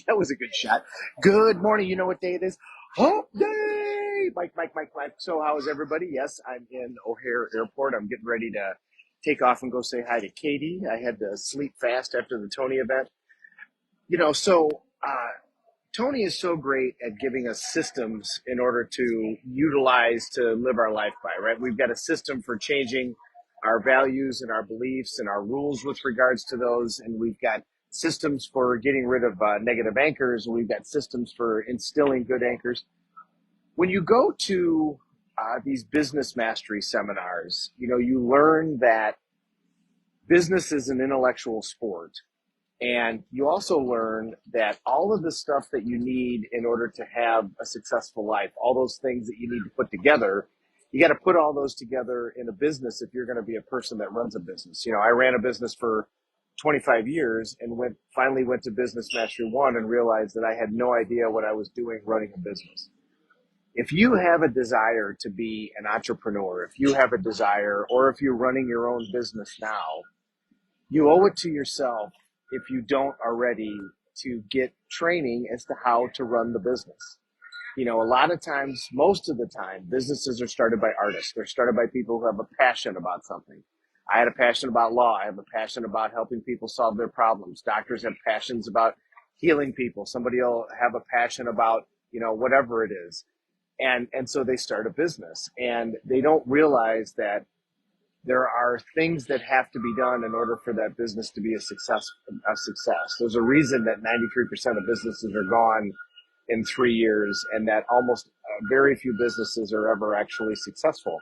That was a good shot. Good morning. You know what day it is? Hump day. Mike, Mike, Mike, Mike. So how is everybody? Yes, I'm in O'Hare Airport. I'm getting ready to take off and go say hi to Katie. I had to sleep fast after the Tony event. So Tony is so great at giving us systems in order to utilize to live our life by, right? We've got a system for changing our values and our beliefs and our rules with regards to those. And we've got systems for getting rid of negative anchors. And we've got systems for instilling good anchors. When you go to these business mastery seminars, you learn that business is an intellectual sport, and you also learn that all of the stuff that you need in order to have a successful life, all those things that you need to put together, you got to put all those together in a business if you're going to be a person that runs a business. I ran a business for 25 years and finally went to Business Mastery 1 and realized that I had no idea what I was doing running a business. If you have a desire to be an entrepreneur, if you have a desire, or if you're running your own business now, you owe it to yourself, if you don't already, to get training as to how to run the business. A lot of times, most of the time, businesses are started by artists. They're started by people who have a passion about something. I had a passion about law. I have a passion about helping people solve their problems. Doctors have passions about healing people. Somebody will have a passion about, whatever it is. And so they start a business, and they don't realize that there are things that have to be done in order for that business to be a success. There's a reason that 93% of businesses are gone in 3 years, and that almost very few businesses are ever actually successful,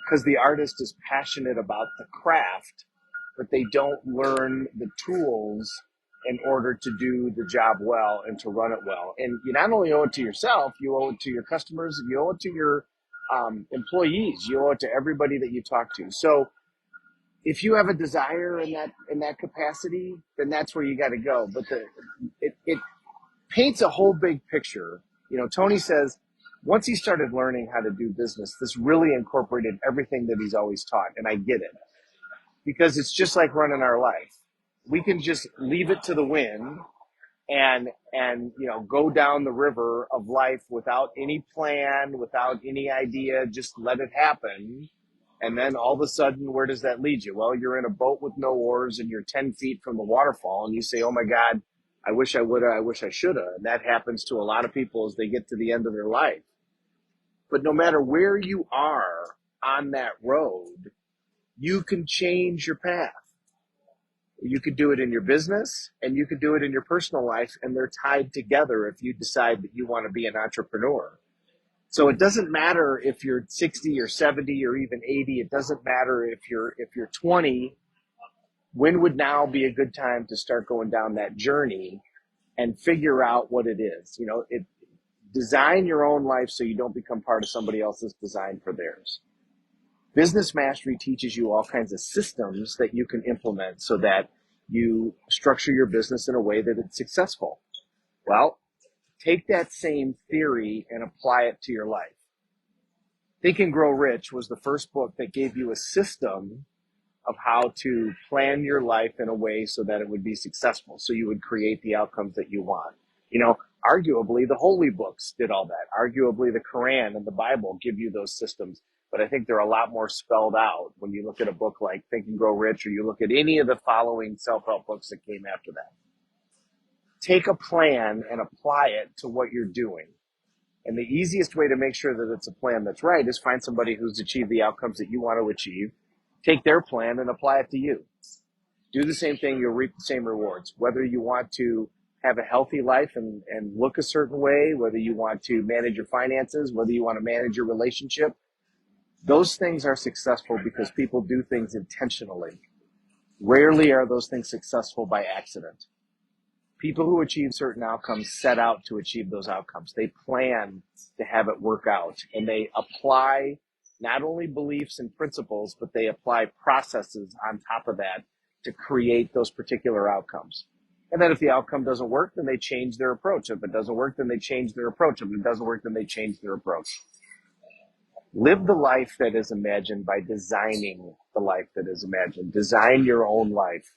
because the artist is passionate about the craft, but they don't learn the tools in order to do the job well and to run it well. And you not only owe it to yourself, you owe it to your customers, you owe it to your employees, you owe it to everybody that you talk to. So if you have a desire in that capacity, then that's where you got to go. But it paints a whole big picture. Tony says once he started learning how to do business, this really incorporated everything that he's always taught. And I get it, because it's just like running our life. We can just leave it to the wind and go down the river of life without any plan, without any idea, just let it happen. And then all of a sudden, where does that lead you? Well, you're in a boat with no oars and you're 10 feet from the waterfall, and you say, oh my God, I wish I woulda, I wish I shoulda. And that happens to a lot of people as they get to the end of their life. But no matter where you are on that road, you can change your path. You could do it in your business and you could do it in your personal life, and they're tied together if you decide that you want to be an entrepreneur. So it doesn't matter if you're 60 or 70 or even 80. It doesn't matter if you're 20. When would now be a good time to start going down that journey and figure out what it is? Design your own life so you don't become part of somebody else's design for theirs. Business mastery teaches you all kinds of systems that you can implement so that you structure your business in a way that it's successful. Well, take that same theory and apply it to your life. Think and Grow Rich was the first book that gave you a system of how to plan your life in a way so that it would be successful, so you would create the outcomes that you want. Arguably the holy books did all that. Arguably the Quran and the Bible give you those systems. But I think they're a lot more spelled out when you look at a book like Think and Grow Rich, or you look at any of the following self-help books that came after that. Take a plan and apply it to what you're doing. And the easiest way to make sure that it's a plan that's right is find somebody who's achieved the outcomes that you want to achieve, take their plan and apply it to you. Do the same thing, you'll reap the same rewards. Whether you want to have a healthy life and look a certain way, whether you want to manage your finances, whether you want to manage your relationship, those things are successful because people do things intentionally. Rarely are those things successful by accident. People who achieve certain outcomes set out to achieve those outcomes. They plan to have it work out, and they apply not only beliefs and principles, but they apply processes on top of that to create those particular outcomes. And then if the outcome doesn't work, then they change their approach. If it doesn't work, then they change their approach. If it doesn't work, then they change their approach. Live the life that is imagined by designing the life that is imagined. Design your own life.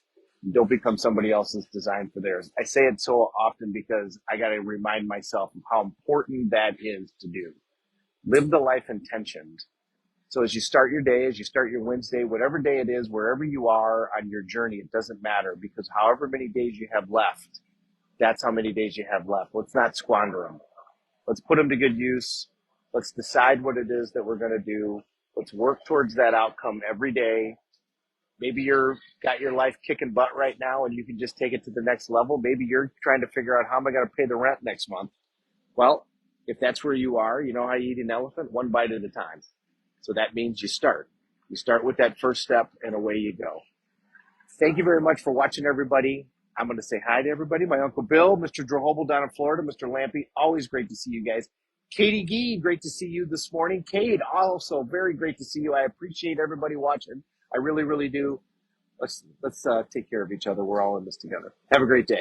Don't become somebody else's design for theirs. I say it so often because I got to remind myself of how important that is to do. Live the life intentioned. So as you start your day, as you start your Wednesday, whatever day it is, wherever you are on your journey, it doesn't matter, because however many days you have left, that's how many days you have left. Let's not squander them. Let's put them to good use. Let's decide what it is that we're going to do. Let's work towards that outcome every day. Maybe you're got your life kicking butt right now and you can just take it to the next level. Maybe you're trying to figure out, how am I going to pay the rent next month? Well, if that's where you are, you know how you eat an elephant? One bite at a time. So that means you start. You start with that first step and away you go. Thank you very much for watching, everybody. I'm going to say hi to everybody. My Uncle Bill, Mr. Drehobel down in Florida, Mr. Lampy, always great to see you guys. Katie Gee, great to see you this morning. Cade, also very great to see you. I appreciate everybody watching. I really, really do. Let's take care of each other. We're all in this together. Have a great day.